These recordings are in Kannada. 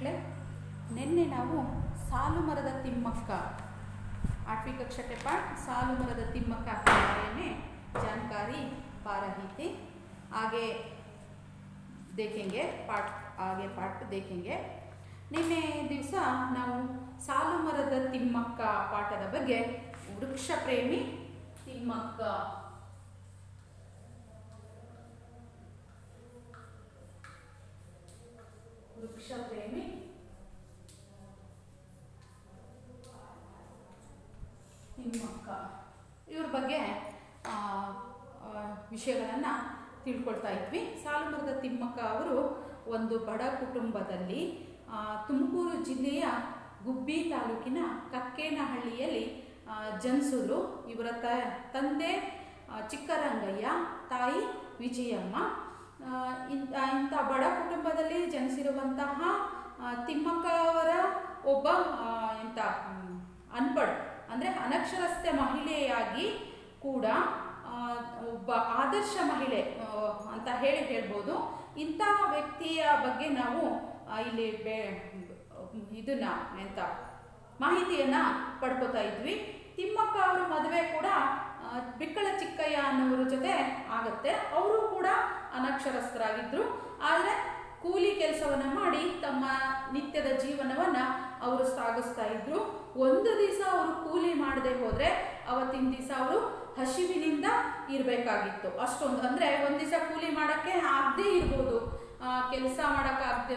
ಮಕ್ಕಳೇ, ನಿನ್ನೆ ನಾವು ಸಾಲು ಮರದ ತಿಮ್ಮಕ್ಕ 8वीं कक्षा के पाठ सालू मರದ ತಿಮ್ಮಕ್ಕ के बारे में जानकारी पा रही थी। आगे देखेंगे पाठ देखेंगे। ನಿನ್ನೆ ದಿವಸ ನಾವು ಸಾಲು ಮರದ ತಿಮ್ಮಕ್ಕ ಪಾಠದ ಬಗ್ಗೆ ವೃಕ್ಷ ಪ್ರೇಮಿ ತಿಮ್ಮಕ್ಕ ವೃಕ್ಷ ಪ್ರೇಮಿ ತಿಮ್ಮಕ್ಕ ಇವ್ರ ಬಗ್ಗೆ ವಿಷಯಗಳನ್ನು ತಿಳ್ಕೊಳ್ತಾ ಇದ್ವಿ। ಸಾಲು ಮರದ ತಿಮ್ಮಕ್ಕ ಅವರು ಒಂದು ಬಡ ಕುಟುಂಬದಲ್ಲಿ ತುಮಕೂರು ಜಿಲ್ಲೆಯ ಗುಬ್ಬಿ ತಾಲೂಕಿನ ಕಕ್ಕೇನಹಳ್ಳಿಯಲ್ಲಿ ಜನಿಸಿದ್ರು। ಇವರ ತಂದೆ ಚಿಕ್ಕರಂಗಯ್ಯ, ತಾಯಿ ವಿಜಯಮ್ಮ। ಇಂಥ ಬಡ ಕುಟುಂಬದಲ್ಲಿ ಜನಿಸಿರುವಂತಹ ತಿಮ್ಮಕ್ಕ ಅವರ ಒಬ್ಬ ಅನ್ಪಡ್ ಅಂದರೆ ಅನಕ್ಷರಸ್ಥ ಮಹಿಳೆಯಾಗಿ ಕೂಡ ಒಬ್ಬ ಆದರ್ಶ ಮಹಿಳೆ ಅಂತ ಹೇಳ್ಬೋದು। ಇಂತಹ ವ್ಯಕ್ತಿಯ ಬಗ್ಗೆ ನಾವು ಇಲ್ಲಿ ಇದನ್ನ ಮಾಹಿತಿಯನ್ನು ಪಡ್ಕೋತಾ ಇದ್ವಿ। ತಿಮ್ಮಕ್ಕ ಅವರ ಮದುವೆ ಕೂಡ ಬಿಕ್ಕಳ ಚಿಕ್ಕಯ್ಯ ಅನ್ನೋರ ಜೊತೆ ಆಗುತ್ತೆ। ಅವರು ಕೂಡ ಅನಕ್ಷರಸ್ಥರಾಗಿದ್ದರು, ಆದರೆ ಕೂಲಿ ಕೆಲಸವನ್ನು ಮಾಡಿ ತಮ್ಮ ನಿತ್ಯದ ಜೀವನವನ್ನು ಅವರು ಸಾಗಿಸ್ತಾ ಇದ್ರು। ಒಂದು ದಿವಸ ಅವರು ಕೂಲಿ ಮಾಡದೆ ಹೋದರೆ ಅವತ್ತಿನ ದಿವಸ ಅವರು ಹಸಿವಿನಿಂದ ಇರಬೇಕಾಗಿತ್ತು। ಅಷ್ಟೊಂದು ಅಂದರೆ ಒಂದು ದಿವಸ ಕೂಲಿ ಮಾಡೋಕ್ಕೆ ಆಗದೇ ಇರ್ಬೋದು, ಕೆಲಸ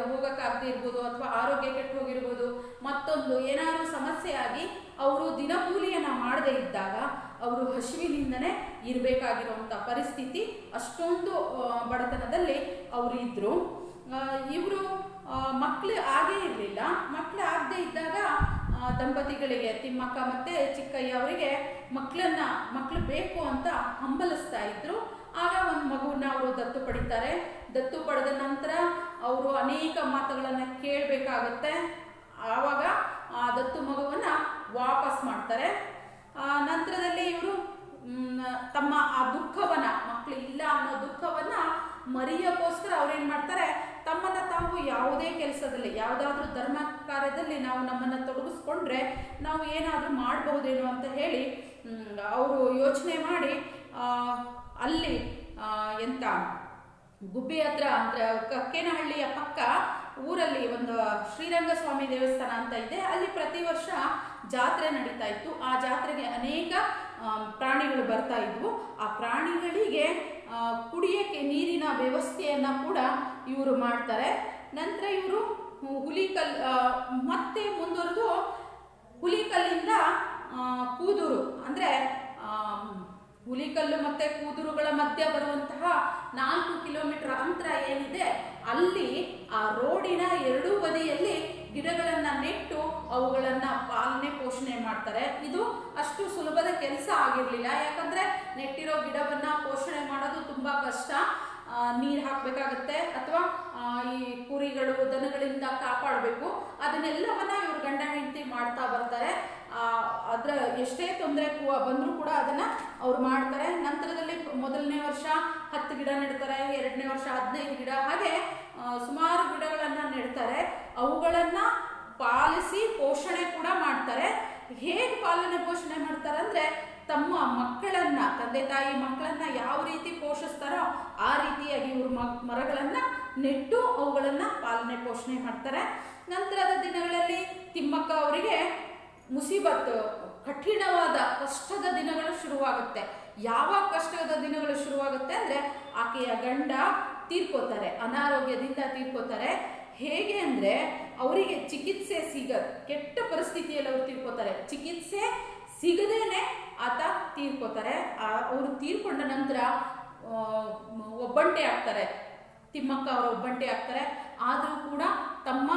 ಹೋಗೋಕ್ಕಾಗದೇ ಇರ್ಬೋದು, ಅಥವಾ ಆರೋಗ್ಯ ಕೆಟ್ಟು ಹೋಗಿರ್ಬೋದು, ಮತ್ತೊಂದು ಏನಾದರೂ ಸಮಸ್ಯೆ ಆಗಿ ಅವರು ದಿನಕೂಲಿಯನ್ನು ಮಾಡದೇ ಇದ್ದಾಗ ಅವರು ಹಸಿವಿನಿಂದನೇ ಇರಬೇಕಾಗಿರುವಂಥ ಪರಿಸ್ಥಿತಿ, ಅಷ್ಟೊಂದು ಬಡತನದಲ್ಲಿ ಅವರು ಇದ್ದರು। ಇವರು ಮಕ್ಕಳು ಆಗೇ ಇರಲಿಲ್ಲ। ಮಕ್ಕಳು ಆಗದೆ ಇದ್ದಾಗ ದಂಪತಿಗಳಿಗೆ ತಿಮ್ಮಕ್ಕ ಮತ್ತು ಚಿಕ್ಕಯ್ಯ ಅವರಿಗೆ ಮಕ್ಕಳು ಬೇಕು ಅಂತ ಹಂಬಲಿಸ್ತಾ ಇದ್ರು। ಆಗ ಒಂದು ಮಗುವನ್ನ ಅವರು ದತ್ತು ಪಡಿತಾರೆ। ದತ್ತು ಪಡೆದ ನಂತರ ಅವರು ಅನೇಕ ಮಾತುಗಳನ್ನು ಕೇಳಬೇಕಾಗತ್ತೆ। ಆವಾಗ ಆ ದತ್ತು ಮಗುವನ್ನು ವಾಪಸ್ ಮಾಡ್ತಾರೆ। ನಂತರದಲ್ಲಿ ಇವರು ತಮ್ಮ ಆ ದುಃಖವನ್ನು, ಮಕ್ಕಳು ಇಲ್ಲ ಅನ್ನೋ ದುಃಖವನ್ನು ಮರೆಯೋಕ್ಕೋಸ್ಕರ ಅವ್ರೇನು ಮಾಡ್ತಾರೆ, ತಮ್ಮನ್ನು ತಾವು ಯಾವುದೇ ಕೆಲಸದಲ್ಲಿ, ಯಾವುದಾದ್ರೂ ಧರ್ಮ ಕಾರ್ಯದಲ್ಲಿ ನಾವು ನಮ್ಮನ್ನು ತೊಡಗಿಸ್ಕೊಂಡ್ರೆ ನಾವು ಏನಾದರೂ ಮಾಡಬಹುದೇನೋ ಅಂತ ಹೇಳಿ ಅವರು ಯೋಚನೆ ಮಾಡಿ ಅಲ್ಲಿ ಗುಬ್ಬಿ ಹತ್ರ ಅಂದರೆ ಕಕ್ಕೇನಹಳ್ಳಿಯ ಪಕ್ಕ ಊರಲ್ಲಿ ಒಂದು ಶ್ರೀರಂಗಸ್ವಾಮಿ ದೇವಸ್ಥಾನ ಅಂತ ಇದೆ, ಅಲ್ಲಿ ಪ್ರತಿ ವರ್ಷ ಜಾತ್ರೆ ನಡೀತಾ ಇತ್ತು। ಆ ಜಾತ್ರೆಗೆ ಅನೇಕ ಪ್ರಾಣಿಗಳು ಬರ್ತಾ ಇದ್ವು। ಆ ಪ್ರಾಣಿಗಳಿಗೆ ಕುಡಿಯೋಕ್ಕೆ ನೀರಿನ ವ್ಯವಸ್ಥೆಯನ್ನು ಕೂಡ ಇವರು ಮಾಡ್ತಾರೆ। ನಂತರ ಇವರು ಮತ್ತೆ ಮುಂದುವರೆದು ಹುಲಿಕಲ್ಲಿಂದ ಕೂದೂರು, ಅಂದರೆ ಹುಲಿಕಲ್ಲು ಮತ್ತು ಕೂದೂರುಗಳ ಮಧ್ಯ ಬರುವಂತಹ 4 ಕಿಲೋಮೀಟರ್ ಅಂತರ ಏನಿದೆ, ಅಲ್ಲಿ ಆ ರೋಡಿನ ಎರಡೂ ಬದಿಯಲ್ಲಿ ಗಿಡಗಳನ್ನು ನೆಟ್ಟು ಅವುಗಳನ್ನು ಪಾಲನೆ ಪೋಷಣೆ ಮಾಡ್ತಾರೆ। ಇದು ಅಷ್ಟು ಸುಲಭದ ಕೆಲಸ ಆಗಿರಲಿಲ್ಲ, ಯಾಕಂದರೆ ನೆಟ್ಟಿರೋ ಗಿಡವನ್ನು ಪೋಷಣೆ ಮಾಡೋದು ತುಂಬ ಕಷ್ಟ। ನೀರು ಹಾಕಬೇಕಾಗತ್ತೆ, ಅಥವಾ ಈ ಕುರಿಗಳು ದನಗಳಿಂದ ಕಾಪಾಡಬೇಕು। ಅದನ್ನೆಲ್ಲವನ್ನ ಇವರು ಗಂಡ ಹೆಂಡತಿ ಮಾಡ್ತಾ ಬರ್ತಾರೆ। ಅದರ ಎಷ್ಟೇ ತೊಂದರೆ ಬಂದರೂ ಕೂಡ ಅದನ್ನು ಅವ್ರು ಮಾಡ್ತಾರೆ। ನಂತರದಲ್ಲಿ ಮೊದಲನೇ ವರ್ಷ 10 ಗಿಡ ನೆಡ್ತಾರೆ, 2ನೇ ವರ್ಷ 15 ಗಿಡ, ಹಾಗೆ ಸುಮಾರು ಗಿಡಗಳನ್ನು ನೆಡ್ತಾರೆ। ಅವುಗಳನ್ನು ಪಾಲಿಸಿ ಪೋಷಣೆ ಕೂಡ ಮಾಡ್ತಾರೆ। ಹೇಗೆ ಪಾಲನೆ ಪೋಷಣೆ ಮಾಡ್ತಾರೆ ಅಂದರೆ, ತಮ್ಮ ಮಕ್ಕಳನ್ನು, ತಂದೆ ತಾಯಿ ಮಕ್ಕಳನ್ನು ಯಾವ ರೀತಿ ಪೋಷಿಸ್ತಾರೋ ಆ ರೀತಿಯಾಗಿ ಇವರು ಮರಗಳನ್ನು ನೆಟ್ಟು ಅವುಗಳನ್ನು ಪಾಲನೆ ಪೋಷಣೆ ಮಾಡ್ತಾರೆ। ನಂತರದ ದಿನಗಳಲ್ಲಿ ತಿಮ್ಮಕ್ಕ ಅವರಿಗೆ ಮುಸೀಬತ್ತು, ಕಠಿಣವಾದ ಕಷ್ಟದ ದಿನಗಳು ಶುರುವಾಗುತ್ತೆ। ಯಾವಾಗ ಕಷ್ಟದ ದಿನಗಳು ಶುರುವಾಗುತ್ತೆ ಅಂದರೆ, ಆಕೆಯ ಗಂಡ ತೀರ್ಕೋತಾರೆ, ಅನಾರೋಗ್ಯದಿಂದ ತೀರ್ಕೋತಾರೆ। ಹೇಗೆ ಅಂದರೆ, ಅವರಿಗೆ ಚಿಕಿತ್ಸೆ ಕೆಟ್ಟ ಪರಿಸ್ಥಿತಿಯಲ್ಲಿ ಅವರು ತೀರ್ಕೋತಾರೆ, ಚಿಕಿತ್ಸೆ ಸಿಗದೇನೆ ಆತ ತೀರ್ಕೋತಾರೆ। ಅವರು ತೀರ್ಕೊಂಡ ನಂತರ ಒಬ್ಬಂಟೆ ಆಗ್ತಾರೆ, ತಿಮ್ಮಕ್ಕ ಅವರು ಒಬ್ಬಂಟೆ ಆಗ್ತಾರೆ। ಆದರೂ ಕೂಡ ತಮ್ಮ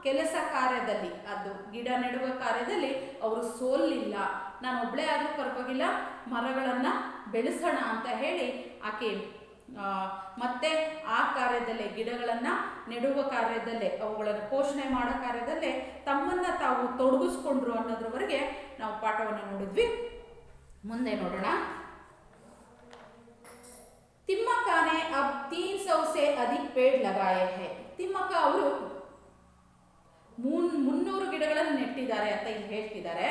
ಕೆಲಸ ಕಾರ್ಯದಲ್ಲಿ, ಅದು ಗಿಡ ನೆಡುವ ಕಾರ್ಯದಲ್ಲಿ ಅವರು ಸೋಲಿಲ್ಲ। ನಾನು ಒಬ್ಬಳೇ ಆದರೂ ಪರವಾಗಿಲ್ಲ, ಮರಗಳನ್ನು ಬೆಳೆಸೋಣ ಅಂತ ಹೇಳಿ ಆಕೆ ಮತ್ತೆ ಆ ಕಾರ್ಯದಲ್ಲೇ, ಗಿಡಗಳನ್ನು ನೆಡುವ ಕಾರ್ಯದಲ್ಲೇ, ಅವುಗಳನ್ನು ಪೋಷಣೆ ಮಾಡೋ ಕಾರ್ಯದಲ್ಲೇ ತಮ್ಮನ್ನು ತಾವು ತೊಡಗಿಸ್ಕೊಂಡ್ರು ಅನ್ನೋದ್ರವರೆಗೆ ನಾವು ಪಾಠವನ್ನು ನೋಡಿದ್ವಿ। ಮುಂದೆ ನೋಡೋಣ। ತಿಮ್ಮಕ್ಕ ने अब 300 से अधिक पेड़ लगाए हैं। ತಿಮ್ಮಕ್ಕ ಅವರು 300 ಗಿಡಗಳನ್ನು ನೆಟ್ಟಿದ್ದಾರೆ ಅಂತ ಇಲ್ಲಿ ಹೇಳ್ತಿದ್ದಾರೆ.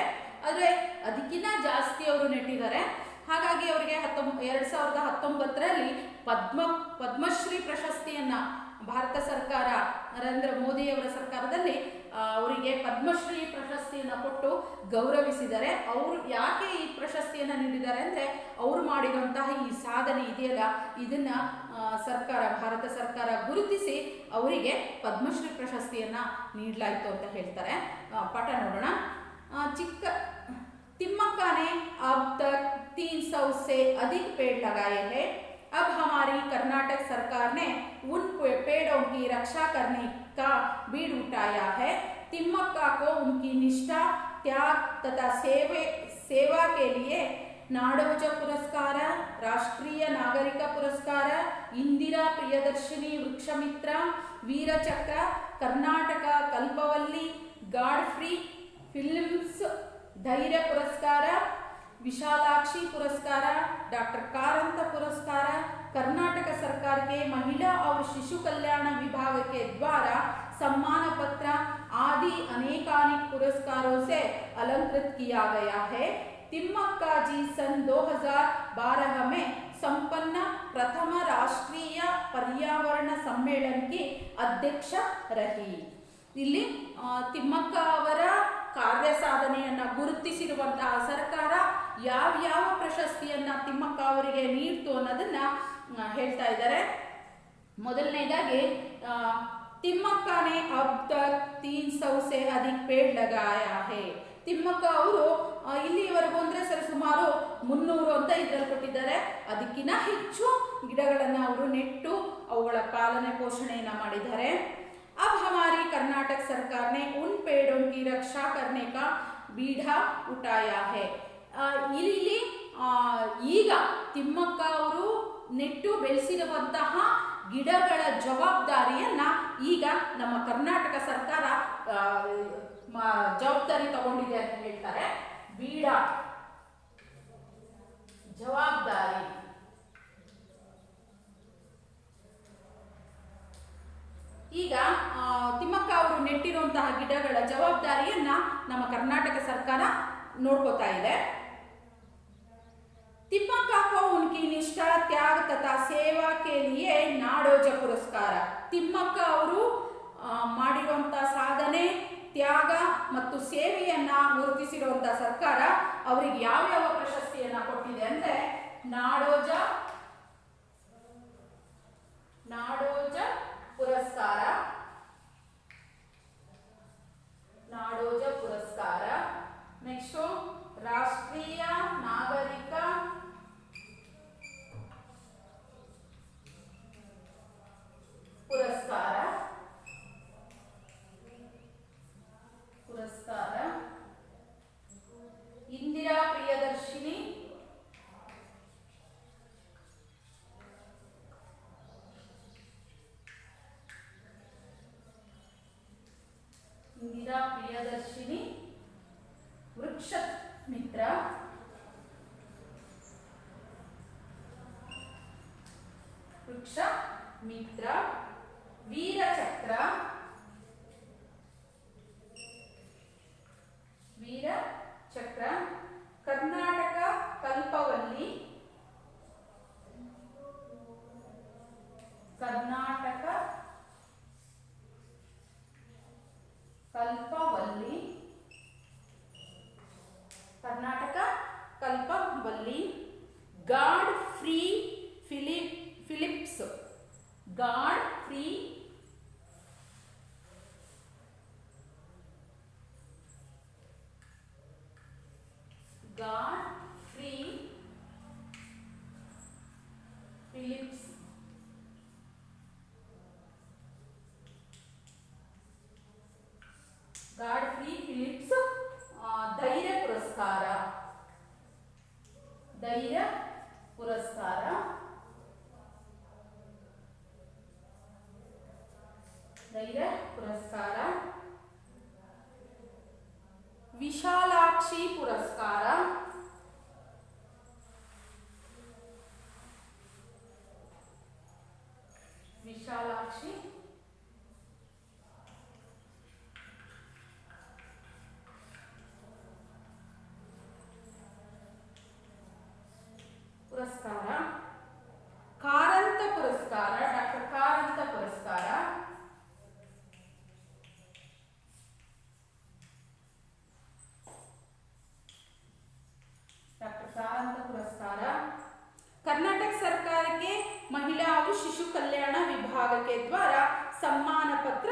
ಆದರೆ ಅದಕ್ಕಿಂತ ಜಾಸ್ತಿ ಅವರು ನೆಟ್ಟಿದ್ದಾರೆ. ಹಾಗಾಗಿ ಅವರಿಗೆ 2019ರಲ್ಲಿ ಪದ್ಮಶ್ರೀ ಪ್ರಶಸ್ತಿಯನ್ನ ಭಾರತ ಸರ್ಕಾರ, ನರೇಂದ್ರ ಮೋದಿಯವರ ಸರ್ಕಾರದಲ್ಲಿ ಅವರಿಗೆ ಪದ್ಮಶ್ರೀ ಪ್ರಶಸ್ತಿಯನ್ನು ಕೊಟ್ಟು ಗೌರವಿಸಿದ್ದಾರೆ. ಅವರು ಯಾಕೆ ಈ ಪ್ರಶಸ್ತಿಯನ್ನು ನೀಡಿದ್ದಾರೆ ಅಂದರೆ, ಅವರು ಮಾಡಿರುವಂತಹ ಈ ಸಾಧನೆ ಇದೆಯಲ್ಲ, ಇದನ್ನ ಭಾರತ ಸರ್ಕಾರ ಗುರುತಿಸಿ ಅವರಿಗೆ ಪದ್ಮಶ್ರೀ ಪ್ರಶಸ್ತಿಯನ್ನು ನೀಡಲಾಯಿತು ಅಂತ ಹೇಳ್ತಾರೆ. ಪಾಠ ನೋಡೋಣ. तिम्मक्का ने अब तक 300 से अधिक पेड़ लगाए हैं. अब हमारी कर्नाटक सरकार ने उन पेड़ों की रक्षा करने का बीड़ उठाया है. तिम्मक्का को उनकी निष्ठा, त्याग तथा सेवा के लिए नाडोज पुरस्कार, राष्ट्रीय नागरिक पुरस्कार, इंदिरा प्रियदर्शिनी वृक्षमित्र, वीर चक्र, कर्नाटक कल्पवल्ली, गाडफ्री फिल्म्स धैर्य पुरस्कार, विशालाक्षी पुरस्कार, डॉक्टर कारंत पुरस्कार, कर्नाटक सरकार के महिला और शिशु कल्याण विभाग के द्वारा सम्मान पत्र आदि अनेकानेक पुरस्कारों से अलंकृत किया गया है. तिम्मक्का जी सन 2012 में संपन्न प्रथम राष्ट्रीय पर्यावरण सम्मेलन की अध्यक्ष रही. ಇಲ್ಲಿ ತಿಮ್ಮಕ್ಕ ಅವರ ಕಾರ್ಯ ಸಾಧನೆಯನ್ನು ಗುರುತಿಸಿರುವಂತಹ ಸರ್ಕಾರ ಯಾವ ಪ್ರಶಸ್ತಿಯನ್ನ ತಿಮ್ಮಕ್ಕ ಅವರಿಗೆ ನೀಡ್ತು ಅನ್ನೋದನ್ನ ಹೇಳ್ತಾ ಇದ್ದಾರೆ. ಮೊದಲನೇದಾಗಿ ತಿಮ್ಮಕ್ಕ ने अब तक 300 से अधिक पेड़ लगाया है. ತಿಮ್ಮಕ್ಕ ಅವರು ಇಲ್ಲಿವರೆಗೂ ಅಂದ್ರೆ ಸುಮಾರು 300 ಅಂತ ಇದರಲ್ಲಿ ಕೊಟ್ಟಿದ್ದಾರೆ. ಅದಕ್ಕಿಂತ ಹೆಚ್ಚು ಗಿಡಗಳನ್ನು ಅವರು ನೆಟ್ಟು ಅವುಗಳ ಪಾಲನೆ ಪೋಷಣೆಯನ್ನ ಮಾಡಿದ್ದಾರೆ. अब हमारी कर्नाटक सरकार ने उन पेड़ों की रक्षा करने का बीड़ा उठाया है. ಇಲ್ಲಿ ಈಗ ತಿಮ್ಮಕ್ಕ ಅವರು ನೆಟ್ಟು ಬೆಳೆಸಿರುವಂತಹ ಗಿಡಗಳ ಜವಾಬ್ದಾರಿಯನ್ನ ಈಗ ನಮ್ಮ ಕರ್ನಾಟಕ ಸರ್ಕಾರ ಜವಾಬ್ದಾರಿ ತಗೊಂಡಿದೆ ಅಂತ ಹೇಳ್ತಾರೆ. ಬೀಡ ಜವಾಬ್ದಾರಿ. ಈಗ ತಿಮ್ಮಕ್ಕ ಅವರು ನೆಟ್ಟಿರುವಂತಹ ಗಿಡಗಳ ಜವಾಬ್ದಾರಿಯನ್ನ ನಮ್ಮ ಕರ್ನಾಟಕ ಸರ್ಕಾರ ನೋಡ್ಕೋತಾ ಇದೆ. ತಿಮ್ಮಕ್ಕ को उनकी निष्ठा, त्याग तथा सेवा के लिए नाडोज पुरस्कार. ತಿಮ್ಮಕ್ಕ ಅವರು ಮಾಡಿರುವಂತಹ ಸಾಧನೆ, ತ್ಯಾಗ ಮತ್ತು ಸೇವೆಯನ್ನ ಗುರುತಿಸಿರುವಂತಹ ಸರ್ಕಾರ ಅವರಿಗೆ ಯಾವ ಪ್ರಶಸ್ತಿಯನ್ನ ಕೊಟ್ಟಿದೆ ಅಂದ್ರೆ ನಾಡೋಜ ಪುರಸ್ಕಾರ, ನಾಡೋಜ ಪುರಸ್ಕಾರ. ನೆಕ್ಸ್ಟ್ ರಾಷ್ಟ್ರೀಯ ನಾಗರಿಕ ಪುರಸ್ಕಾರ, ಇಂದಿರಾ ಪ್ರಿಯದರ್ಶಿನಿ वृक्ष मित्र, वीर चक्र, कर्नाटक कल्पवल्ली, गाडफ्री फिलिप्स, धैर्य पुरस्कार, विशालाक्षी पुरस्कार, सम्मान पत्र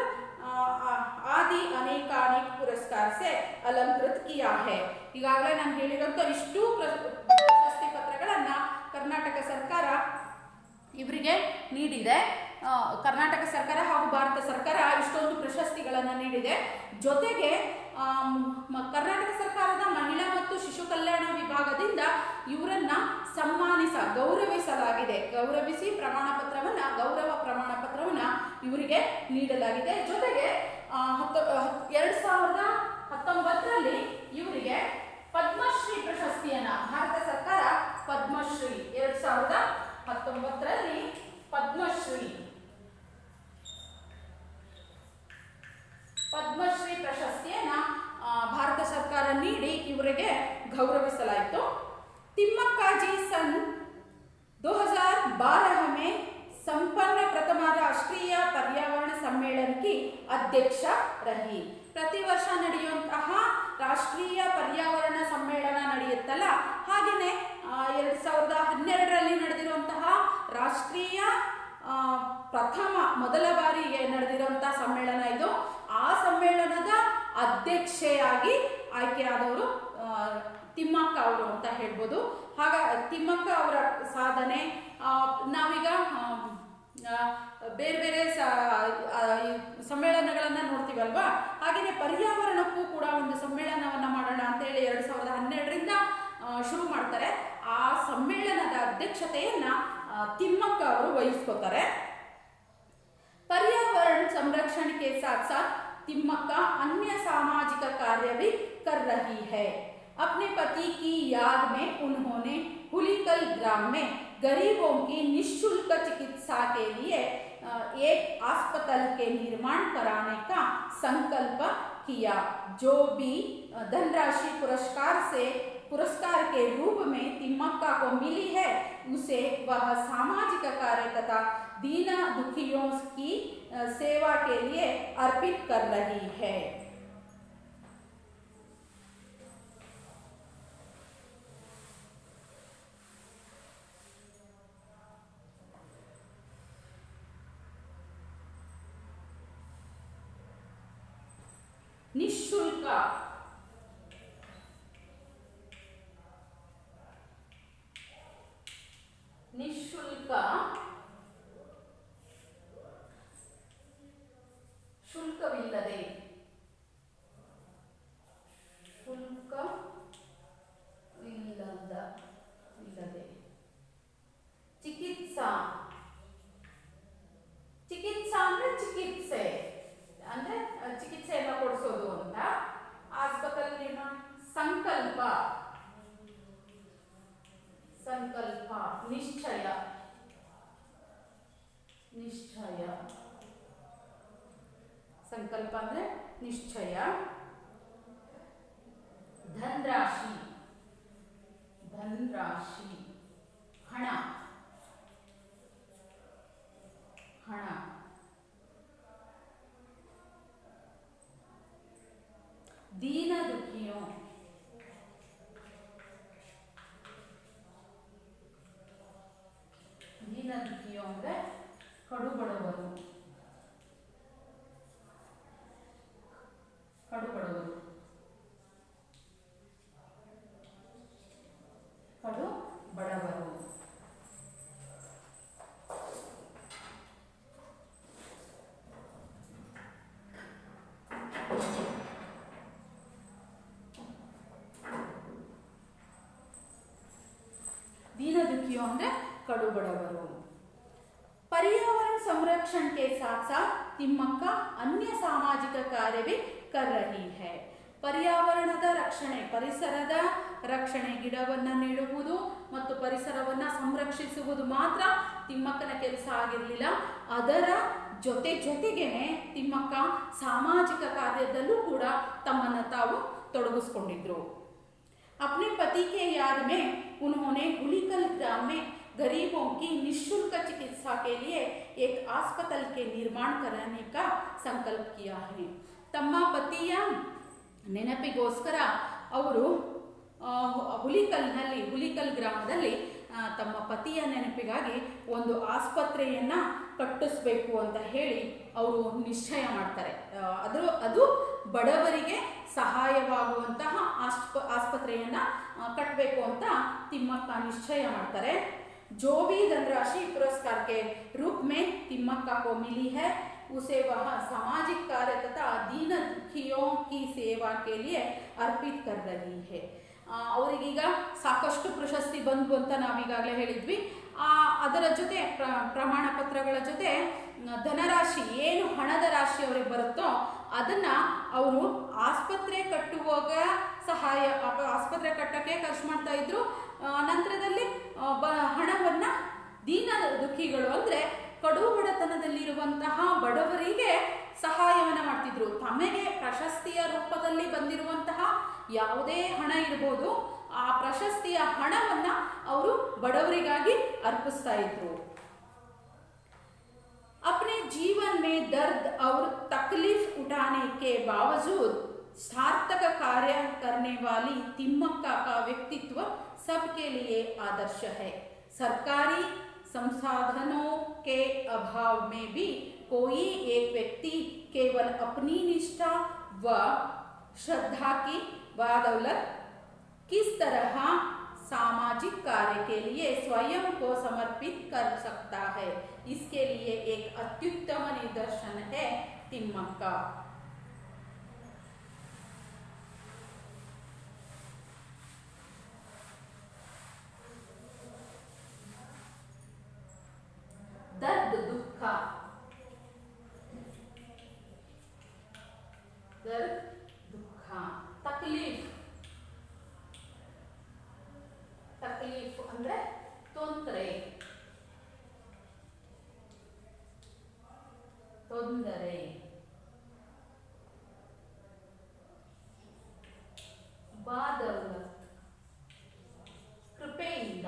आदि अनेक पुरस्कार से अलंकृत किया है। ಈಗಾಗಲೇ ನಾನು ಹೇಳಿರೋಂಥ ಇಷ್ಟು ಪ್ರಶಸ್ತಿ ಪತ್ರಗಳನ್ನು ಕರ್ನಾಟಕ ಸರ್ಕಾರ ಇವರಿಗೆ ನೀಡಿದೆ. ಕರ್ನಾಟಕ ಸರ್ಕಾರ ಹಾಗೂ ಭಾರತ ಸರ್ಕಾರ ಇಷ್ಟೊಂದು ಪ್ರಶಸ್ತಿಗಳನ್ನು ನೀಡಿದೆ. ಜೊತೆಗೆ ಕರ್ನಾಟಕ ಸರ್ಕಾರದ ಮಹಿಳಾ ಮತ್ತು ಶಿಶು ಕಲ್ಯಾಣ ವಿಭಾಗದಿಂದ ಇವರನ್ನ ಗೌರವಿಸಲಾಗಿದೆ. ಗೌರವಿಸಿ ಗೌರವ ಪ್ರಮಾಣ ಪತ್ರವನ್ನ ಇವರಿಗೆ ನೀಡಲಾಗಿದೆ. ಜೊತೆಗೆ 2019ರಲ್ಲಿ ಇವರಿಗೆ ಪದ್ಮಶ್ರೀ ಪ್ರಶಸ್ತಿಯನ್ನ ಭಾರತ ಸರ್ಕಾರ ಪದ್ಮಶ್ರೀ 2019ರಲ್ಲಿ ಪದ್ಮಶ್ರೀ ಪ್ರಶಸ್ತಿಯನ್ನ ಭಾರತ ಸರ್ಕಾರ ನೀಡಿ ಇವರಿಗೆ ಗೌರವಿಸಲಾಯಿತು. तिम्मक्का जी सन 2012 में संपन्न प्रथम राष्ट्रीय पर्यावरण सम्मेलन की अध्यक्ष रही. ಪ್ರತಿ ವರ್ಷ ನಡೆಯುವಂತಹ ರಾಷ್ಟ್ರೀಯ ಪರ್ಯಾವರಣ ಸಮ್ಮೇಳನ ನಡೆಯುತ್ತಲ್ಲ, ಹಾಗೆಯೇ 2012ರಲ್ಲಿ ನಡೆದಿರುವಂತಹ ರಾಷ್ಟ್ರೀಯ ಮೊದಲ ಬಾರಿಗೆ ನಡೆದಿರುವಂತಹ ಸಮ್ಮೇಳನ ಇದು. ಆ ಸಮ್ಮೇಳನದ ಅಧ್ಯಕ್ಷೆಯಾಗಿ ಆಯ್ಕೆಯಾದವರು ತಿಮ್ಮಕ್ಕ ಅವರು ಅಂತ ಹೇಳ್ಬೋದು. ತಿಮ್ಮಕ್ಕ ಅವರ ಸಾಧನೆ ನಾವೀಗ ಬೇರೆ ಬೇರೆ ಸಮ್ಮೇಳನಗಳನ್ನು ನೋಡ್ತೀವಲ್ವಾ, ಹಾಗೆಯೇ ಪರ್ಯಾವರಣಕ್ಕೂ ಕೂಡ ಒಂದು ಸಮ್ಮೇಳನವನ್ನು ಮಾಡೋಣ ಅಂತೇಳಿ 2012ರಿಂದ ಶುರು ಮಾಡ್ತಾರೆ. ಆ ಸಮ್ಮೇಳನದ ಅಧ್ಯಕ್ಷತೆಯನ್ನ ತಿಮ್ಮಕ್ಕ ಅವರು ವಹಿಸ್ಕೋತಾರೆ. पर्यावरण संरक्षण के साथ साथ तिम्मक्का अन्य सामाजिक कार्य भी कर रही है. अपने पति की याद में उन्होंने हुलीकल ग्राम में गरीबों की निःशुल्क चिकित्सा के लिए एक अस्पताल के निर्माण कराने का संकल्प किया. जो भी धनराशि पुरस्कार के रूप में तिम्मक्का को मिली है, उसे वह सामाजिक कार्य तथा दीन दुखियों की सेवा के लिए अर्पित कर रही है. निःशुल्क ಶುಲ್ಕವಿಲ್ಲದೆ ಚಿಕಿತ್ಸಾ ಅಂದ್ರೆ ಚಿಕಿತ್ಸೆಯನ್ನು ಕೊಡಿಸೋದು ಅಂತ. ಆಸ್ಪತ್ರೆ ಸಂಕಲ್ಪ ನಿಶ್ಚಯ ಸಂಕಲ್ಪ ಅಂದ್ರೆ ನಿಶ್ಚಯ. ಧನರಾಶಿ ಹಣ दीन दुखियों ಅಂದ್ರೆ ಕಡುಬಡವರು ಅಂದ್ರೆ ಕಡುಬಡವರು. पर्यावरण संरक्षण के साथ साथ तिम्मक्का अन्य सामाजिक कार्य भी कर रही है. ಪರ್ಯಾವರಣದ ರಕ್ಷಣೆ, ಪರಿಸರದ ರಕ್ಷಣೆ, ಗಿಡವನ್ನು ನೆಡುವುದು ಮತ್ತು ಪರಿಸರವನ್ನು ಸಂರಕ್ಷಿಸುವುದು ಮಾತ್ರ ತಿಮ್ಮಕ್ಕನ ಕೆಲಸ ಆಗಿರಲಿಲ್ಲ. ಅದರ ಜೊತೆಗೇನೆ ತಿಮ್ಮಕ್ಕ ಸಾಮಾಜಿಕ ಕಾರ್ಯದಲ್ಲೂ ಕೂಡ ತಮ್ಮನ್ನು ತಾವು ತೊಡಗಿಸ್ಕೊಂಡಿದ್ರು. अपने पति के याद में उन्होंने हुलीकल ग्राम में गरीबों की निःशुल्क चिकित्सा के लिए एक अस्पताल के निर्माण कराने का संकल्प किया है. ತಮ್ಮ ಪತಿಯ ನೆನಪಿಗೋಸ್ಕರ ಅವರು ಹುಲಿಕಲ್ ಗ್ರಾಮದಲ್ಲಿ ತಮ್ಮ ಪತಿಯ ನೆನಪಿಗಾಗಿ ಒಂದು ಆಸ್ಪತ್ರೆಯನ್ನು ಕಟ್ಟಿಸಬೇಕು ಅಂತ ಹೇಳಿ ಅವರು ನಿಶ್ಚಯ ಮಾಡ್ತಾರೆ. ಅದು ಬಡವರಿಗೆ ಸಹಾಯವಾಗುವಂತಹ ಆಸ್ಪತ್ರೆಯನ್ನು ಕಟ್ಟಬೇಕು ಅಂತ ತಿಮ್ಮಕ್ಕ ನಿಶ್ಚಯ ಮಾಡ್ತಾರೆ. जो भी धनराशि पुरस्कार के रूप में तिम्मक्का को मिली है उसे वह सामाजिक कार्य तथा दीन दुखियों की सेवा के लिए अर्पित कर रही है. ಅವರಿಗೀಗ ಸಾಕಷ್ಟು ಪ್ರಶಸ್ತಿ ಬಂದು ಅಂತ ನಾವೀಗಾಗಲೇ ಹೇಳಿದ್ವಿ. ಅದರ ಜೊತೆ ಪ್ರಮಾಣ ಪತ್ರಗಳ ಜೊತೆ ಧನರಾಶಿ, ಏನು ಹಣದ ರಾಶಿ ಅವರಿಗೆ ಬರುತ್ತೋ ಅದನ್ನು ಅವರು ಆಸ್ಪತ್ರೆ ಕಟ್ಟುವಾಗ ಆಸ್ಪತ್ರೆ ಕಟ್ಟಕ್ಕೆ ಖರ್ಚು ಮಾಡ್ತಾ ಇದ್ರು. ನಂತರದಲ್ಲಿ ಹಣವನ್ನು ದೀನ ದುಃಖಿಗಳು ಅಂದರೆ ಕಡು ಬಡತನದಲ್ಲಿರುವಂತಹ ಬಡವರಿಗೆ ಸಹಾಯವನ್ನು ಮಾಡ್ತಿದ್ರು. ತಮಗೆ ಪ್ರಶಸ್ತಿಯ ರೂಪದಲ್ಲಿ ಬಂದಿರುವಂತಹ ಯಾವುದೇ ಹಣ ಇರ್ಬೋದು, ಆ ಪ್ರಶಸ್ತಿಯ ಹಣವನ್ನು ಅವರು ಬಡವರಿಗಾಗಿ ಅರ್ಪಿಸ್ತಾ ಇದ್ರು. अपने जीवन में दर्द और तकलीफ उठाने के बावजूद सार्थक कार्य करने वाली तिम्मक्का का व्यक्तित्व सबके लिए आदर्श है. सरकारी संसाधनों के अभाव में भी कोई एक व्यक्ति केवल अपनी निष्ठा व श्रद्धा की बदौलत किस तरह सामाजिक कार्य के लिए स्वयं को समर्पित कर सकता है, इसके लिए एक अत्युत्तम निदर्शन है तिम्मक्का. दर्द दुख, दर्द दुख, तकलीफ ಅಂದ್ರೆ ತೊಂದರೆ, ಬಾದೌಲತ್ ಕೃಪೆಯಿಂದ,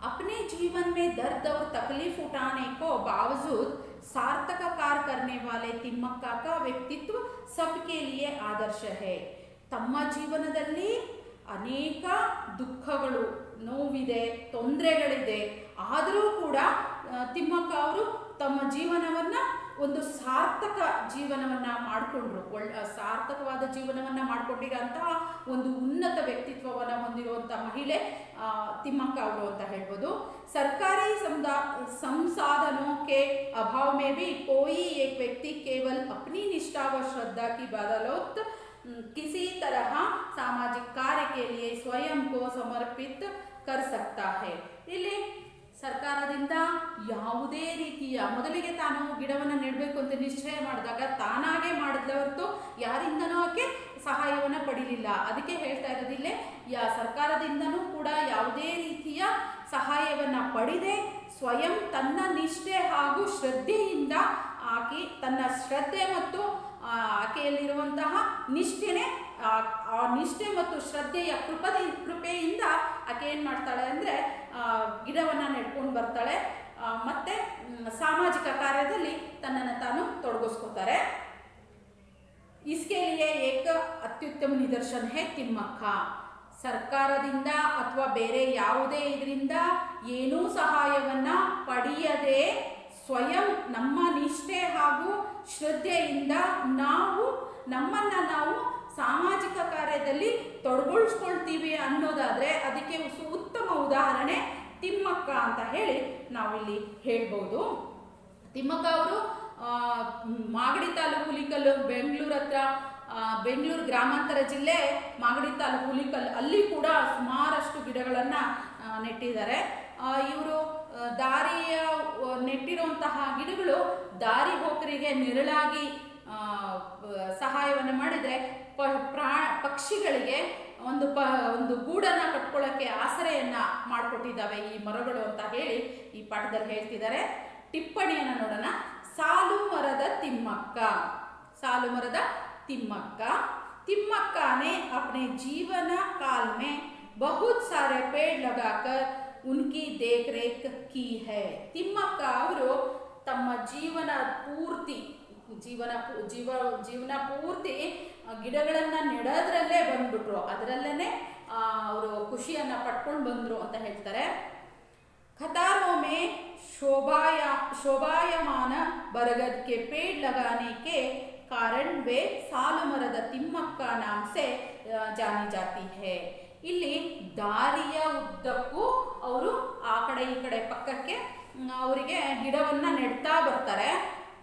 अपने जीवन में दर्द और तकलीफ उठाने को बावजूद सार्थक कार्य करने वाले तिम्मक्का का व्यक्तित्व सबके लिए आदर्श है. ತಮ್ಮ ಜೀವನದಲ್ಲಿ ಅನೇಕ ದುಃಖಗಳು, ನೋವಿದೆ, ತೊಂದರೆಗಳಿದೆ. ಆದರೂ ಕೂಡ ತಿಮ್ಮಕ್ಕ ಅವರು ತಮ್ಮ ಜೀವನವನ್ನು ಒಂದು ಸಾರ್ಥಕ ಜೀವನವನ್ನು ಮಾಡಿಕೊಂಡ್ರು. ಸಾರ್ಥಕವಾದ ಜೀವನವನ್ನು ಮಾಡಿಕೊಂಡಿರೋಂತಹ ಒಂದು ಉನ್ನತ ವ್ಯಕ್ತಿತ್ವವನ್ನು ಹೊಂದಿರುವಂಥ ಮಹಿಳೆ ತಿಮ್ಮಕ್ಕ ಅವರು ಅಂತ ಹೇಳ್ಬೋದು. ಸರ್ಕಾರಿ संसाधनों के अभाव में भी कोई एक व्यक्ति केवल अपनी निष्ठा व श्रद्धा की बदौलत किसी तरह सामाजिक कार्य के लिए स्वयं को समर्पित कर सकता है. ಇಲ್ಲಿ ಸರ್ಕಾರದಿಂದ ಯಾವುದೇ ರೀತಿಯ, ಮೊದಲಿಗೆ ತಾನು ಗಿಡವನ್ನು ನೆಡಬೇಕು ಅಂತ ನಿಶ್ಚಯ ಮಾಡಿದಾಗ ತಾನಾಗೆ ಮಾಡಿದ್ಲ ಹೊರತು ಯಾರಿಂದನೂ ಆಕೆ ಸಹಾಯವನ್ನು ಪಡೀಲಿಲ್ಲ. ಅದಕ್ಕೆ ಹೇಳ್ತಾ ಇರೋದಿಲ್ಲೇ, ಸರ್ಕಾರದಿಂದನೂ ಕೂಡ ಯಾವುದೇ ರೀತಿಯ ಸಹಾಯವನ್ನು ಪಡೆದೇ ಸ್ವಯಂ ತನ್ನ ನಿಷ್ಠೆ ಹಾಗೂ ಶ್ರದ್ಧೆಯಿಂದ ಆಕೆ ತನ್ನ ಶ್ರದ್ಧೆ ಮತ್ತು ಆಕೆಯಲ್ಲಿರುವಂತಹ ನಿಷ್ಠೆನೇ, ಆ ನಿಷ್ಠೆ ಮತ್ತು ಶ್ರದ್ಧೆಯ ಕೃಪೆಯಿಂದ ಆಕೆ ಏನು ಮಾಡ್ತಾಳೆ ಅಂದರೆ ಗಿಡವನ್ನು ನೆಡ್ಕೊಂಡು ಬರ್ತಾಳೆ. ಮತ್ತು ಸಾಮಾಜಿಕ ಕಾರ್ಯದಲ್ಲಿ ತನ್ನನ್ನು ತಾನು ತೊಡಗಿಸ್ಕೋತಾರೆ. इसके लिए एक अत्युत्तम निदर्शन है ತಿಮ್ಮಕ್ಕ. ಸರ್ಕಾರದಿಂದ ಅಥವಾ ಬೇರೆ ಯಾವುದೇ ಇದರಿಂದ ಏನೂ ಸಹಾಯವನ್ನು ಪಡೆಯದೆ ಸ್ವಯಂ ನಮ್ಮ ನಿಷ್ಠೆ ಹಾಗೂ ಶ್ರದ್ಧೆಯಿಂದ ನಮ್ಮನ್ನು ನಾವು ಸಾಮಾಜಿಕ ಕಾರ್ಯದಲ್ಲಿ ತೊಡಗಿಸ್ಕೊಳ್ತೀವಿ ಅನ್ನೋದಾದರೆ ಅದಕ್ಕೆ ಉತ್ತಮ ಉದಾಹರಣೆ ತಿಮ್ಮಕ್ಕ ಅಂತ ಹೇಳಿ ನಾವಿಲ್ಲಿ ಹೇಳ್ಬೋದು. ತಿಮ್ಮಕ್ಕ ಅವರು ಮಾಗಡಿ ತಾಲೂಕು ಹುಲಿಕಲ್ಲು, ಬೆಂಗಳೂರು ಹತ್ರ, ಬೆಂಗಳೂರು ಗ್ರಾಮಾಂತರ ಜಿಲ್ಲೆ ಮಾಗಡಿ ತಾಲೂಕು ಹುಲಿಕಲ್ಲು, ಅಲ್ಲಿ ಕೂಡ ಸುಮಾರಷ್ಟು ಗಿಡಗಳನ್ನು ನೆಟ್ಟಿದ್ದಾರೆ. ಇವರು ದಾರಿಯ ನೆಟ್ಟಿರುವಂತಹ ಗಿಡಗಳು ದಾರಿ ಹೋಕರಿಗೆ ನೆರಳಾಗಿ ಸಹಾಯವನ್ನು ಮಾಡಿದರೆ ಪಕ್ಷಿಗಳಿಗೆ ಒಂದು ಗೂಡನ್ನು ಕಟ್ಕೊಳ್ಳೋಕ್ಕೆ ಆಸರೆಯನ್ನು ಮಾಡಿಕೊಟ್ಟಿದ್ದಾವೆ ಈ ಮರಗಳು ಅಂತ ಹೇಳಿ ಈ ಪಾಠದಲ್ಲಿ ಹೇಳ್ತಿದ್ದಾರೆ. ಟಿಪ್ಪಣಿಯನ್ನು ನೋಡೋಣ. सालू मರದ ತಿಮ್ಮಕ್ಕ. सालू मರದ ತಿಮ್ಮಕ್ಕ. तिम्मक्का ने अपने जीवन काल में बहुत सारे पेड़ लगाकर उनकी देख रेख की है. ತಿಮ್ಮಕ್ಕ ಅವರು ತಮ್ಮ ಜೀವನ ಪೂರ್ತಿ ಗಿಡಗಳನ್ನು ನೆಡೋದ್ರಲ್ಲೇ ಬಂದ್ಬಿಟ್ರು. ಅದರಲ್ಲೇ ಅವರು ಖುಷಿಯನ್ನ ಪಡ್ಕೊಂಡು ಬಂದ್ರು ಅಂತ ಹೇಳ್ತಾರೆ. खतारों में शोभायमान बरगद के पेड़ लगाने के कारण वे साಲು ಮರದ ತಿಮ್ಮಕ್ಕ नाम से जानी जाती है. ಇಲ್ಲಿ ದಾರಿಯ ಉದ್ದಕ್ಕೂ ಅವರು ಆ ಕಡೆ ಈ ಕಡೆ ಪಕ್ಕಕ್ಕೆ ಅವರಿಗೆ ಗಿಡವನ್ನ ನೆಡ್ತಾ ಬರ್ತಾರೆ.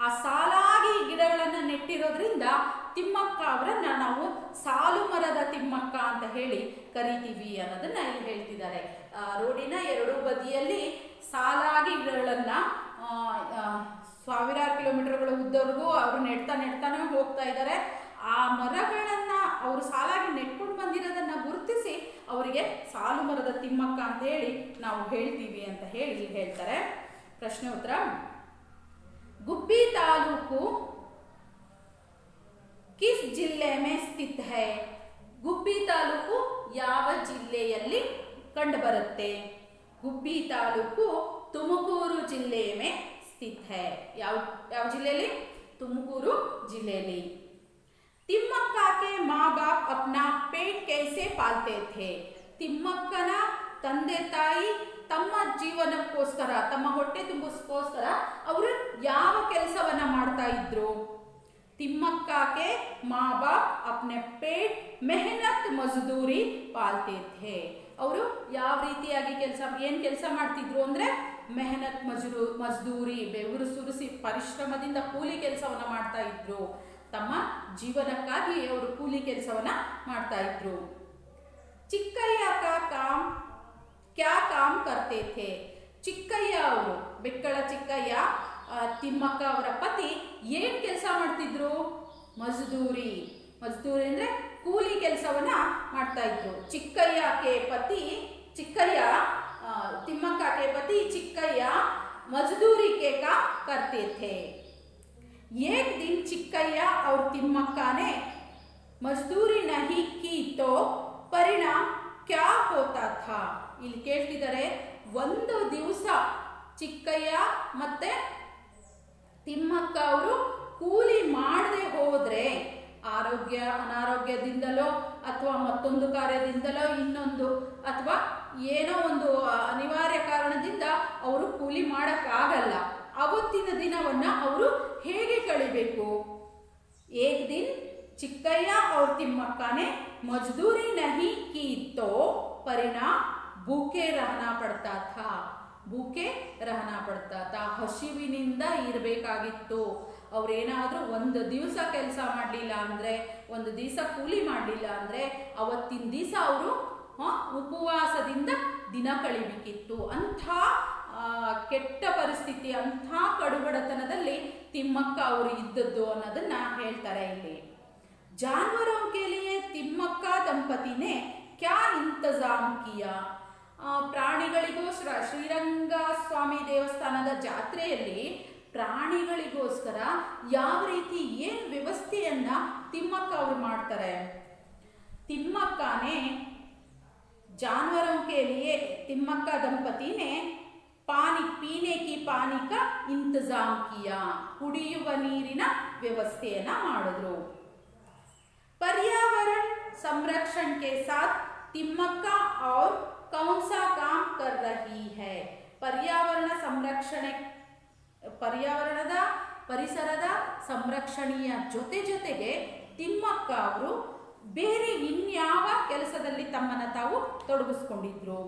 ಆ ಸಾಲಾಗಿ ಗಿಡಗಳನ್ನ ನೆಟ್ಟಿರೋದ್ರಿಂದ ತಿಮ್ಮಕ್ಕ ಅವರನ್ನ ನಾವು ಸಾಲು ಮರದ ತಿಮ್ಮಕ್ಕ ಅಂತ ಹೇಳಿ ಕರಿತೀವಿ ಅನ್ನೋದನ್ನ ಇಲ್ಲಿ ಹೇಳ್ತಿದ್ದಾರೆ. ರೋಡಿನ ಎರಡೂ ಬದಿಯಲ್ಲಿ ಸಾಲಾಗಿ ಗಿಡಗಳನ್ನ ಸಾವಿರಾರು ಕಿಲೋಮೀಟರ್ಗಳ ಉದ್ದವರೆಗೂ ಅವರು ನೆಡ್ತಾನೆ ಹೋಗ್ತಾ ಇದ್ದಾರೆ. ಆ ಮರಗಳನ್ನ ಅವರು ಸಾಲಾಗಿ ನೆಟ್ಕೊಂಡು ಬಂದಿರೋದನ್ನ ಗುರುತಿಸಿ ಅವರಿಗೆ ಸಾಲು ಮರದ ತಿಮ್ಮಕ್ಕ ಅಂತ ಹೇಳಿ ನಾವು ಹೇಳ್ತೀವಿ ಅಂತ ಹೇಳಿ ಹೇಳ್ತಾರೆ. ಪ್ರಶ್ನೆ ಉತ್ತರ. ಗುಬ್ಬಿ ತಾಲೂಕು किस जिले में स्थित है? ಗುಬ್ಬಿ ತಾಲೂಕು ಯಾವ ಜಿಲ್ಲೆಯಲ್ಲಿ ಕಂಡು ಬರುತ್ತೆ? ಗುಬ್ಬಿ ತಾಲೂಕು ತುಮಕೂರು ಜಿಲ್ಲೆ में स्थित है. ಯಾವ ಜಿಲ್ಲೆಯಲ್ಲಿ? ತುಮಕೂರು ಜಿಲ್ಲೆಯಲ್ಲಿ. ತಿಮ್ಮಕ್ಕ के माँ बाप अपना पेट कैसे पालते थे? ತಿಮ್ಮಕ್ಕನ ತಂದೆ ತಾಯಿ ತಮ್ಮ ಜೀವನಕ್ಕೋಸ್ಕರ, ತಮ್ಮ ಹೊಟ್ಟೆ ತುಂಬಿಸ್ಕೋಸ್ಕರ ಅವರು ಯಾವ ಕೆಲಸವನ್ನ ಮಾಡ್ತಾ ಇದ್ರು? तिम्मक्का के माँ बाप अपने पेट मेहनत मजदूरी पालते थे. ಅವರು ಯಾವ ರೀತಿಯಾಗಿ ಏನ್ ಕೆಲಸ ಮಾಡ್ತಿದ್ರು ಅಂದ್ರೆ ಮೆಹನತ್ ಮಜ್ದೂರಿ, ಬೆವರು ಸುರಿಸಿ ಪರಿಶ್ರಮದಿಂದ ಕೂಲಿ ಕೆಲಸವನ್ನ ಮಾಡ್ತಾ ಇದ್ರು. ತಮ್ಮ ಜೀವನಕ್ಕಾಗಿ ಅವರು ಕೂಲಿ ಕೆಲಸವನ್ನ ಮಾಡ್ತಾ ಇದ್ರು. ಚಿಕ್ಕಯ್ಯ ಕಾ ಕಾಮ್ ಕ್ಯಾ ಕಾಮ್ ಕರ್ತೆ ಥೇ? ಚಿಕ್ಕಯ್ಯ ಅವರು, ಬೆಕ್ಕಳ ಚಿಕ್ಕಯ್ಯ, ತಿಮ್ಮಕ್ಕ ಅವರ ಪತಿ ಏನ್ ಕೆಲಸ ಮಾಡ್ತಿದ್ರು? ಮಜ್ದೂರಿ ಅಂದ್ರೆ ಕೂಲಿ ಕೆಲಸವನ್ನ ಮಾಡ್ತಾ ಇದ್ರು. ಚಿಕ್ಕಯ್ಯ ಕೆ ಪತಿ ಚಿಕ್ಕಯ್ಯ, ತಿಮ್ಮಕ್ಕ ಕೆ ಪತಿ ಚಿಕ್ಕಯ್ಯ मजदूरी के काम करते थे. एक दिन चिक्कैया और तिम्मक्का ने मजदूरी नहीं की तो परिणाम क्या होता था? ಇಲ್ಲಿ ಕೇಳ್ತಿದ್ದಾರೆ, ಒಂದು ದಿವಸ ಚಿಕ್ಕಯ್ಯ ಮತ್ತೆ ತಿಮ್ಮಕ್ಕ ಅವರು ಕೂಲಿ ಮಾಡದೆ ಹೋದ್ರೆ ಅನಾರೋಗ್ಯದಿಂದಲೋ ಅಥವಾ ಮತ್ತೊಂದು ಕಾರ್ಯದಿಂದಲೋ ಇನ್ನೊಂದು ಅಥವಾ ಏನೋ ಒಂದು ಅನಿವಾರ್ಯ ಕಾರಣದಿಂದ ಅವರು ಕೂಲಿ ಮಾಡಕ್ಕಾಗಲ್ಲ. ಅವತ್ತಿನ ದಿನವನ್ನ ಅವರು ಹೇಗೆ ಕಳಿಬೇಕು? एक दिन चिक्कैया और तिम्मक्का ने मजदूरी नहीं की तो परिणाम भूखे रहना पड़ता था. ಭೂಕೆ ರಹನ ಪಡ್ತಾ, ಹಸಿವಿನಿಂದ ಇರಬೇಕಾಗಿತ್ತು. ಅವ್ರೇನಾದ್ರೂ ಒಂದು ದಿವಸ ಕೆಲಸ ಮಾಡಲಿಲ್ಲ ಅಂದ್ರೆ, ಒಂದು ದಿವಸ ಕೂಲಿ ಮಾಡಲಿಲ್ಲ ಅಂದ್ರೆ ಅವತ್ತಿನ ದಿವಸ ಅವರು ಉಪವಾಸದಿಂದ ದಿನ ಕಳಿಬೇಕಿತ್ತು. ಅಂಥ ಕೆಟ್ಟ ಪರಿಸ್ಥಿತಿ, ಅಂಥ ಕಡುಬಡತನದಲ್ಲಿ ತಿಮ್ಮಕ್ಕ ಅವರು ಇದ್ದದ್ದು ಅನ್ನೋದನ್ನ ಹೇಳ್ತಾರೆ ಇಲ್ಲಿ. ಜಾನುವಾರೋं के लिए ತಿಮ್ಮಕ್ಕ ದಂಪತಿನೇ ಕ್ಯಾ ಇಂತಜಾಮ್ ಕಿಯಾ? ಪ್ರಾಣಿಗಳಿಗೋಸ್ಕರ ಶ್ರೀರಂಗ ಸ್ವಾಮಿ ದೇವಸ್ಥಾನದ ಜಾತ್ರೆಯಲ್ಲಿ ಪ್ರಾಣಿಗಳಿಗೋಸ್ಕರ ಯಾವ ರೀತಿ ಏನ್ ವ್ಯವಸ್ಥೆಯನ್ನ ತಿಮ್ಮಕ್ಕ ಅವರು ಮಾಡ್ತಾರೆ? ತಿಮ್ಮಕ್ಕನೇ जानवरों के लिए तिम्मक्का दंपति ने पानी पीने की पानी का इंतजाम किया. ಕುಡಿಯುವ ನೀರಿನ ವ್ಯವಸ್ಥೆಯನ್ನ ಮಾಡಿದ್ರು. पर्यावरण संरक्षण के साथ तिम्मक्का और कौन सा काम कर रही है? ಪರಿಸರದ ಸಂರಕ್ಷಣೆಯ ಜೊತೆಗೆ ತಿಮ್ಮಕ್ಕ ಅವರು ಬೇರೆ ಇನ್ಯಾವ ಕೆಲಸದಲ್ಲಿ ತಮ್ಮನ್ನ ತಾವು ತೊಡಗಿಸ್ಕೊಂಡಿದ್ರು?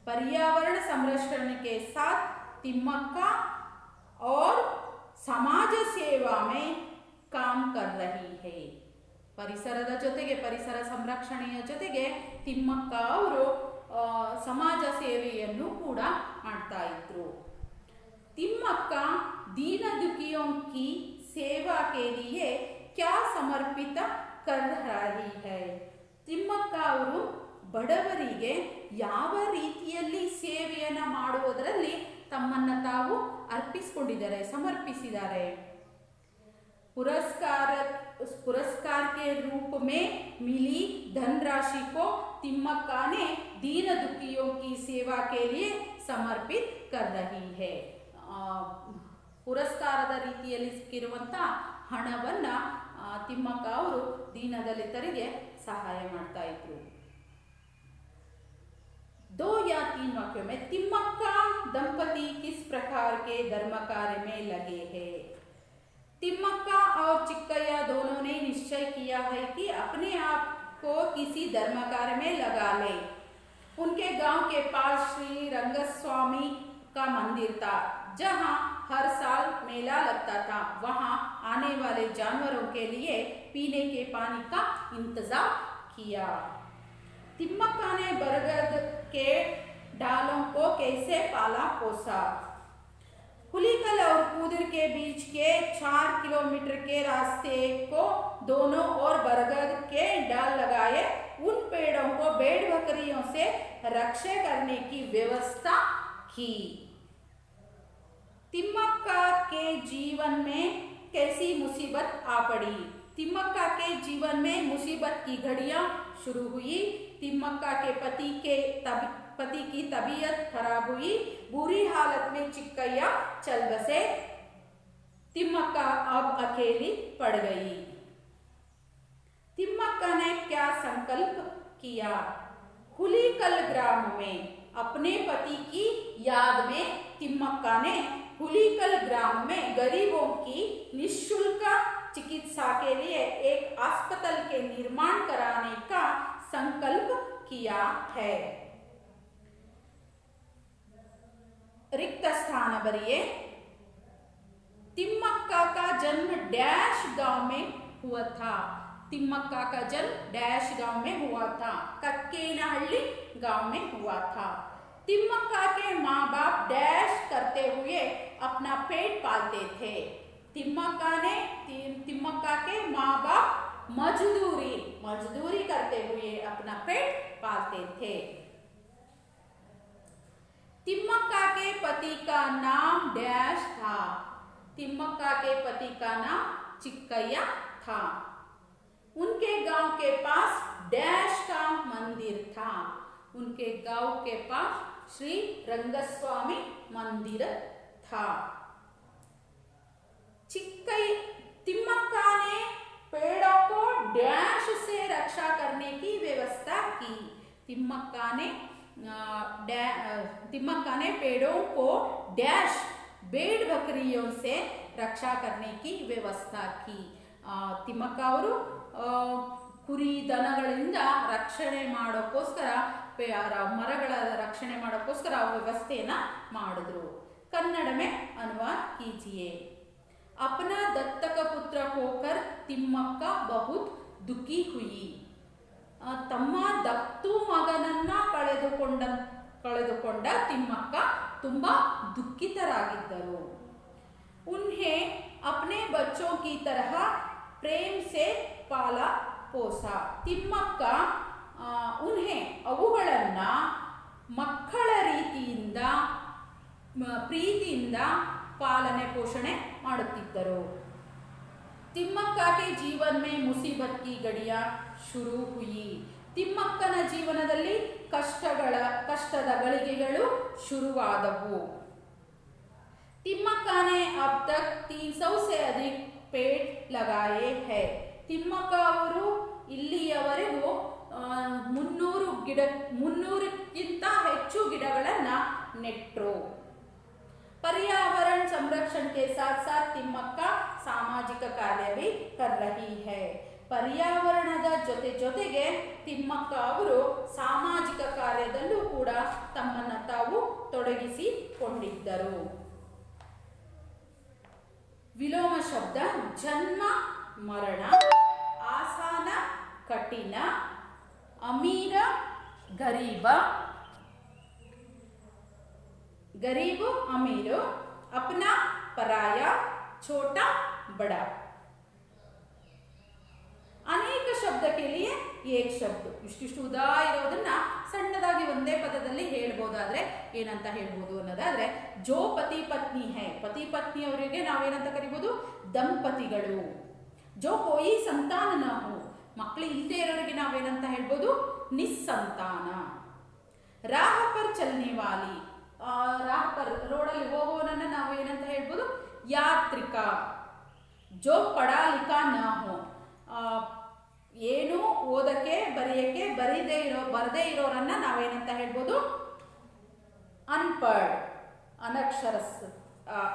पर्यावरण संरक्षण के साथ तिम्मक्का और समाज सेवा में काम कर रही है. ಪರಿಸರದ ಜೊತೆಗೆ, ಪರಿಸರ ಸಂರಕ್ಷಣೆಯ ಜೊತೆಗೆ ತಿಮ್ಮಕ್ಕ ಅವರು ಸಮಾಜ ಸೇವೆಯನ್ನು ಕೂಡ ಮಾಡ್ತಾ ಇದ್ರು. ತಿಮ್ಮಕ್ಕ दीन दुखियों की सेवा के लिए क्या समर्पित कर रही है? ತಿಮ್ಮಕ್ಕ ಅವರು ಬಡವರಿಗೆ ಯಾವ ರೀತಿಯಲ್ಲಿ ಸೇವೆಯನ್ನ ಮಾಡುವುದರಲ್ಲಿ ತಮ್ಮನ್ನ ತಾವು ಅರ್ಪಿಸಿಕೊಂಡಿದ್ದಾರೆ, ಸಮರ್ಪಿಸಿದ್ದಾರೆ. पुरस्कार के रूप में मिली धनराशि को तिम्मक्का ने दीन दुखियों की सेवा के लिए समर्पित कर रही है. ಪುರಸ್ಕಾರದ ರೀತಿಯಲ್ಲಿ ಸಿಕ್ಕಿರುವಂತ ಹಣವನ್ನ ತಿಮ್ಮಕ್ಕ ಅವರು ದೀನದಲಿತರಿಗೆ ಸಹಾಯ ಮಾಡ್ತಾ ಇದ್ರು. या 3 वाक्यों में तिम्मक्का दंपति किस प्रकार के धर्म कार्य में लगे हैं। तिम्मक्का और चिक्कैया दोनों ने निश्चय किया है कि अपने आप को किसी धर्म कार्य में लगा ले। उनके गांव के पास श्री रंगस्वामी का मंदिर था, जहां हर साल मेला लगता था। वहां आने वाले जानवरों के लिए पीने के पानी का इंतजाम किया। तिम्मक्का ने बरगद के डालों को कैसे पाला पोसा। हुलीकल और कूदर के बीच के 4 किलोमीटर के रास्ते को दोनों ओर बरगद के डाल लगाए। उन पेड़ों को भेड़ बकरियों से रक्षा करने की व्यवस्था की। तिम्मक्का के जीवन में कैसी मुसीबत आ पड़ी। तिम्मक्का के जीवन में मुसीबत की घड़ियां शुरू हुई। तिम्मक्का के पति की तबीयत खराब हुई। बुरी हालत में चिक्कैया चल बसे। तिम्मक्का अब अकेली पड़ गई। तिम्मक्का ने क्या संकल्प किया। हुलीकल ग्राम में अपने पति की याद में तिम्मक्का ने हुलीकल ग्राम में गरीबों की निःशुल्क चिकित्सा के लिए एक अस्पताल के निर्माण कराने का संकल्प किया है। रिक्त स्थान भरिए। तिम्मक्का का जन्म डैश गांव में हुआ था। तिम्मक्का का जन्म डैश गांव में हुआ था। कक्केनहल्ली गांव में हुआ था। तिम्मक्का के माँ बाप डैश करते हुए अपना पेट पालते थे। तिम्मक्का के माँ बाप मजदूरी करते हुए अपना पेट पालते थे। तिम्मक्का के पति का नाम डैश था। तिम्मक्का के पति का नाम चिक्कैया था। उनके गांव के पास डैश का मंदिर था। उनके गांव के पास श्री रंगस्वामी मंदिर था। तिम्मक्का ने पेड़ों को डैश से रक्षा करने की व्यवस्था की। तिम्मक्का ने पेड़ों को डैश भेड़ बकरियों से रक्षा करने की व्यवस्था की। ತಿಮ್ಮಕ್ಕ ಅವರು ಕುರಿ ದನಗಳಿಂದ ರಕ್ಷಣೆ ಮಾಡೋಕ್ಕೋಸ್ಕರ ಮರಗಳ ರಕ್ಷಣೆ ಮಾಡೋಕ್ಕೋಸ್ಕರ ವ್ಯವಸ್ಥೆಯನ್ನ ಮಾಡಿದ್ರು। कन्नड़ में अनुवाद कीजिए। अपना दत्तक पुत्र होकर तिम्मक्का बहुत दुखी हुई। ತಮ್ಮ ದತ್ತು ಮಗನನ್ನ ಕಳೆದುಕೊಂಡ ತಿಮ್ಮಕ್ಕ ತುಂಬಾ ದುಃಖಿತರಾಗಿದ್ದರು। उन्हें अपने बच्चों की तरह प्रेम से पाला पोसा। ತಿಮ್ಮಕ್ಕ उन्हें ಅವುಗಳನ್ನ ಮಕ್ಕಳ ರೀತಿಯಿಂದ ಪ್ರೀತಿಯಿಂದ ಪಾಲನೆ ಪೋಷಣೆ ಮಾಡುತ್ತಿದ್ದರು। ತಿಮ್ಮಕ್ಕ के जीवन में मुसीबत की घड़ियां शुरू हुई। ತಿಮ್ಮಕ್ಕನ ಜೀವನದಲ್ಲಿ ಕಷ್ಟದ ಗಳಿಗೆಗಳು ಶುರುವಾದವು। ತಿಮ್ಮಕ್ಕ ने अब तक 300 से अधिक पेड़ लगाए हैं। ತಿಮ್ಮಕ್ಕ ಅವರು ಇಲ್ಲಿಯವರೆಗೂ 300ಕ್ಕಿಂತ ಹೆಚ್ಚು ಗಿಡಗಳನ್ನು ನೆಟ್ಟರು। पर्यावरण संरक्षण के साथ साथ तिम्मक्का सामाजिक कार्य भी कर रही है। पर्यावरणದ ಜೊತೆಗೆ ತಿಮ್ಮಕ್ಕ ಅವರು ಸಾಮಾಜಿಕ ಕಾರ್ಯದಲ್ಲೂ ಕೂಡ ತಮ್ಮನ್ನು ತಾವು ತೊಡಗಿಸಿಕೊಂಡಿದ್ದರು। ವಿಲೋಮ ಶಬ್ದ ಜನ್ಮ ಮರಣ, ಆಸಾನ ಕಠಿಣ, ಅಮೀರ ಗರೀಬ, गरीब अमीर, अपना पराया, छोटा बड़ा। अनेक शब्द के लिए एक शब्द। ಇಷ್ಟಿಷ್ಟು ಉದಾ ಇರೋದನ್ನ ಸಣ್ಣದಾಗಿ ಒಂದೇ ಪದದಲ್ಲಿ ಹೇಳ್ಬೋದಾದ್ರೆ ಏನಂತ ಹೇಳ್ಬೋದು ಅನ್ನೋದಾದ್ರೆ ಜೋ ಪತಿ ಪತ್ನಿ ಹೈ, ಪತಿ ಪತ್ನಿ ಅವರಿಗೆ ನಾವೇನಂತ ಕರಿಬಹುದು ದಂಪತಿಗಳು। ಜೋ ಕೋಯಿ ಸಂತಾನ ನ ಹೋ, ಮಕ್ಕಳು ಇಲ್ಲದೆ ಇರೋರಿಗೆ ನಾವೇನಂತ ಹೇಳ್ಬೋದು ನಿಸ್ಸಂತಾನ। ರಾಹ ಪರ್ ಚಲ್ನೆ ವಾಲಿ, ರಾಹ ಪರ್ ರೋಡಲ್ಲಿ ಹೋಗೋನನ್ನ ನಾವು ಏನಂತ ಹೇಳ್ಬೋದು ಯಾತ್ರಿಕ। ಜೋ ಪಡಾ ಲಿಖಾ ನ ಹೋ, ಏನು ಓದಕ್ಕೆ ಬರೆಯಕ್ಕೆ ಬರದೇ ಇರೋರನ್ನ ನಾವೇನಂತ ಹೇಳ್ಬೋದು ಅನ್ಪಡ್,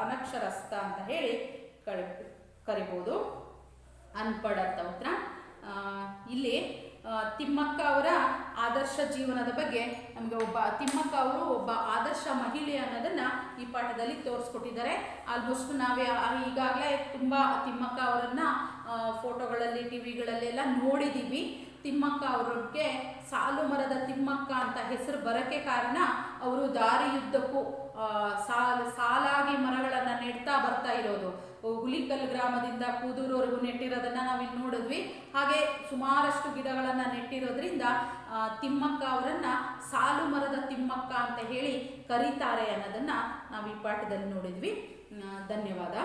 ಅನಕ್ಷರಸ್ಥ ಅಂತ ಹೇಳಿ ಕರಿಬೋದು. ಅನ್ಪಡ್ ಅಂತ ಉತ್ತರ. ಇಲ್ಲಿ ತಿಮ್ಮಕ್ಕ ಅವರ ಆದರ್ಶ ಜೀವನದ ಬಗ್ಗೆ ನಮಗೆ ತಿಮ್ಮಕ್ಕ ಅವರು ಒಬ್ಬ ಆದರ್ಶ ಮಹಿಳೆ ಅನ್ನೋದನ್ನ ಈ ಪಾಠದಲ್ಲಿ ತೋರಿಸ್ಕೊಟ್ಟಿದ್ದಾರೆ. ಆಲ್ಮೋಸ್ಟ್ ನಾವೇ ಈಗಾಗಲೇ ತುಂಬ ತಿಮ್ಮಕ್ಕ ಅವರನ್ನ ಫೋಟೋಗಳಲ್ಲಿ ಟಿವಿಗಳಲ್ಲೆಲ್ಲ ನೋಡಿದ್ದೀವಿ. ತಿಮ್ಮಕ್ಕ ಅವ್ರಿಗೆ ಸಾಲು ಮರದ ತಿಮ್ಮಕ್ಕ ಅಂತ ಹೆಸರು ಬರೋಕ್ಕೆ ಕಾರಣ ಅವರು ದಾರಿಯುದ್ದಕ್ಕೂ ಸಾಲಾಗಿ ಮರಗಳನ್ನು ನೆಡ್ತಾ ಬರ್ತಾ ಇರೋದು. ಹುಲಿಕಲ್ ಗ್ರಾಮದಿಂದ ಕೂದೂರವರೆಗೂ ನೆಟ್ಟಿರೋದನ್ನ ನಾವಿಲ್ಲಿ ನೋಡಿದ್ವಿ. ಹಾಗೆ ಸುಮಾರಷ್ಟು ಗಿಡಗಳನ್ನು ನೆಟ್ಟಿರೋದ್ರಿಂದ ತಿಮ್ಮಕ್ಕ ಅವರನ್ನ ಸಾಲು ಮರದ ತಿಮ್ಮಕ್ಕ ಅಂತ ಹೇಳಿ ಕರೀತಾರೆ ಅನ್ನೋದನ್ನ ನಾವು ಈ ಪಾಠದಲ್ಲಿ ನೋಡಿದ್ವಿ. ಧನ್ಯವಾದ.